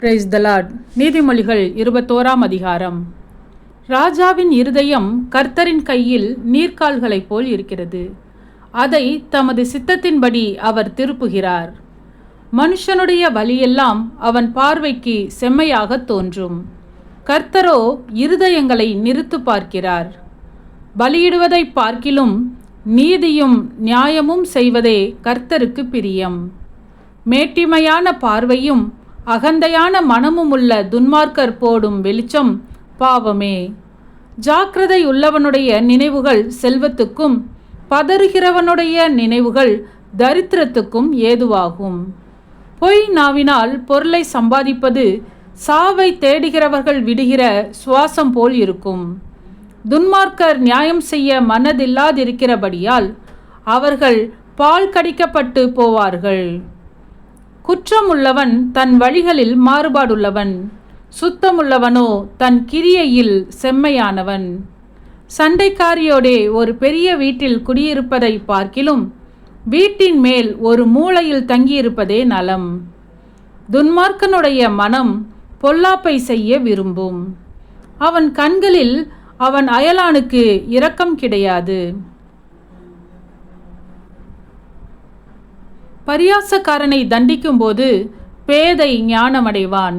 Praise the Lord. நீதிமொழிகள் 21ஆம் அதிகாரம். ராஜாவின் இருதயம் கர்த்தரின் கையில் நீர்க்கால்களைப் போல் இருக்கிறது. அதை தமது சித்தத்தின்படி அவர் திருப்புகிறார். மனுஷனுடைய வழியெல்லாம் அவன் பார்வைக்கு செம்மையாக தோன்றும். கர்த்தரோ இருதயங்களை நிறுத்து பார்க்கிறார். பலியிடுவதை பார்க்கிலும் நீதியும் நியாயமும் செய்வதே கர்த்தருக்கு பிரியம். மேட்டிமையான பார்வையும் அகந்தையான மனமுமுள்ள துன்மார்க்கர் போடும் வெளிச்சம் பாவமே. ஜாக்கிரதை உள்ளவனுடைய நினைவுகள் செல்வத்துக்கும் பதறுகிறவனுடைய நினைவுகள் தரித்திரத்துக்கும் ஏதுவாகும். பொய் நாவினால் பொருளை சம்பாதிப்பது சாவை தேடுகிறவர்கள் விடுகிற சுவாசம் போல் இருக்கும். துன்மார்க்கர் நியாயம் செய்ய மனதில்லாதிருக்கிறபடியால் அவர்கள் பால் கடிக்கப்பட்டு போவார்கள். குற்றமுள்ளவன் தன் வழிகளில் மாறுபாடுள்ளவன், சுத்தமுள்ளவனோ தன் கிரியையில் செம்மையானவன். சண்டைக்காரியோடே ஒரு பெரிய வீட்டில் குடியிருப்பதை பார்க்கிலும் வீட்டின் மேல் ஒரு மூலையில் தங்கியிருப்பதே நலம். துன்மார்க்கனுடைய மனம் பொல்லாப்பை செய்ய விரும்பும். அவன் கண்களில் அவன் அயலானுக்கு இரக்கம் கிடையாது. பரியாசக்காரனை தண்டிக்கும்போது பேதை ஞானமடைவான்.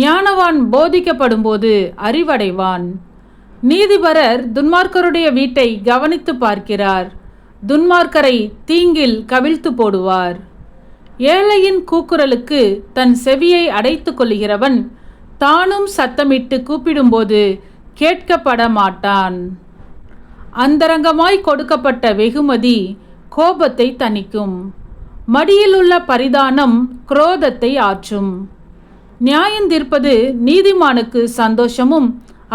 ஞானவான் போதிக்கப்படும்போது அறிவடைவான். நீதிபரர் துன்மார்க்கருடைய வீட்டை கவனித்து பார்க்கிறார். துன்மார்க்கரை தீங்கில் கவிழ்த்து போடுவார். ஏழையின் கூக்குரலுக்கு தன் செவியை அடைத்து கொள்கிறவன் தானும் சத்தமிட்டு கூப்பிடும்போது கேட்கப்பட மாட்டான். அந்தரங்கமாய் கொடுக்கப்பட்ட வெகுமதி கோபத்தை தணிக்கும். மடியில் உள்ள பரிதானம் குரோதத்தை ஆற்றும். நியாயந்தீர்ப்பது நீதிமானுக்கு சந்தோஷமும்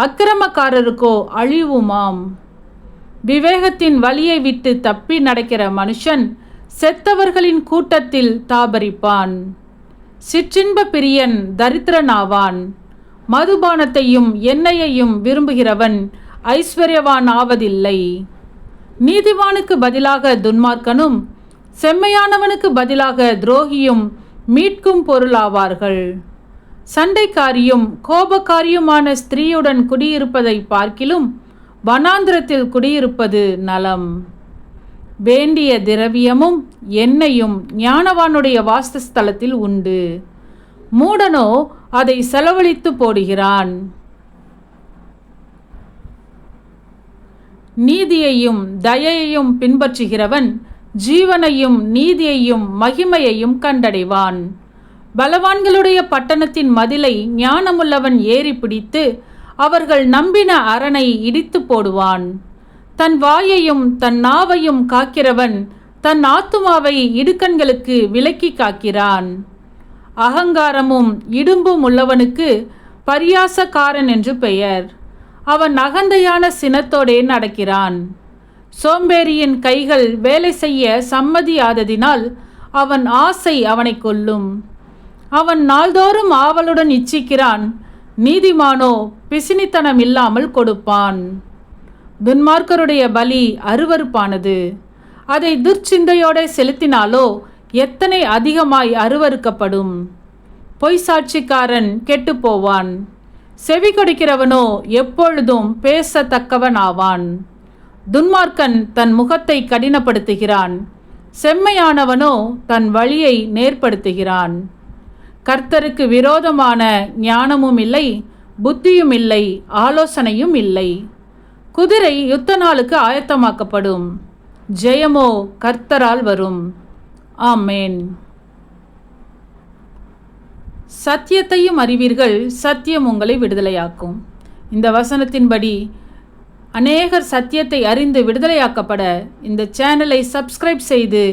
அக்கிரமக்காரருக்கோ அழிவுமாம். விவேகத்தின் வழியை விட்டு தப்பி நடக்கிற மனுஷன் செத்தவர்களின் கூட்டத்தில் தாபரிப்பான். சிற்றின்ப பிரியன் தரித்திரனாவான். மதுபானத்தையும் எண்ணெயையும் விரும்புகிறவன் ஐஸ்வர்யவான் ஆவதில்லை. நீதிவானுக்கு பதிலாக துன்மார்க்கனும் செம்மையானவனுக்கு பதிலாக துரோகியும் மீட்கும் பொருளாவார்கள். சண்டைக்காரியும் கோபக்காரியுமான ஸ்திரீயுடன் குடியிருப்பதை பார்க்கிலும் வனாந்திரத்தில் குடியிருப்பது நலம். வேண்டிய திரவியமும் எண்ணெயும் ஞானவானுடைய வாசஸ்தலத்தில் உண்டு. மூடனோ அதை செலவழித்து போடுகிறான். நீதியையும் தயையையும் பின்பற்றுகிறவன் ஜீவனையும் நீதியையும் மகிமையையும் கண்டடைவான். பலவான்களுடைய பட்டணத்தின் மதிலை ஞானமுள்ளவன் ஏறி பிடித்து அவர்கள் நம்பின அரணை இடித்து போடுவான். தன் வாயையும் தன் நாவையும் காக்கிறவன் தன் ஆத்துமாவை இடுக்கண்களுக்கு விலக்கி காக்கிறான். அகங்காரமும் இடும்பும் உள்ளவனுக்கு பரியாசக்காரன் என்று பெயர். அவன் அகந்தையான சினத்தோடே நடக்கிறான். சோம்பேறியின் கைகள் வேலை செய்ய சம்மதியாததினால் அவன் ஆசை அவனை கொல்லும். அவன் நாள்தோறும் ஆவலுடன் இச்சிக்கிறான். நீதிமானோ பிசினித்தனம் இல்லாமல் கொடுப்பான். துன்மார்க்கருடைய பலி அருவருப்பானது. அதை துர்ச்சிந்தையோட செலுத்தினாலோ எத்தனை அதிகமாய் அருவருக்கப்படும். பொய் சாட்சிக்காரன் கெட்டுப்போவான். செவி கொடுக்கிறவனோ எப்பொழுதும் பேசத்தக்கவன் ஆவான். துன்மார்க்கன் தன் முகத்தை கடினப்படுத்துகிறான். செம்மையானவனோ தன் வழியை நேர்படுத்துகிறான். கர்த்தருக்கு விரோதமான ஞானமும் இல்லை, புத்தியும் இல்லை, ஆலோசனையும் இல்லை. குதிரை யுத்த நாளுக்கு ஆயத்தமாக்கப்படும். ஜெயமோ கர்த்தரால் வரும். ஆமேன். சத்தியத்தையும் அறிவீர்கள், சத்தியம் உங்களை விடுதலையாக்கும். இந்த வசனத்தின்படி அநேகர் சத்தியத்தை அறிந்து விடுதலையாக்கப்பட இந்த சேனலை சப்ஸ்கிரைப் செய்து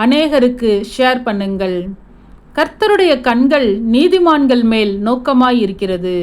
அநேகருக்கு ஷேர் பண்ணுங்கள். கர்த்தருடைய கண்கள் நீதிமான்கள் மேல் நோக்கமாயிருக்கிறது.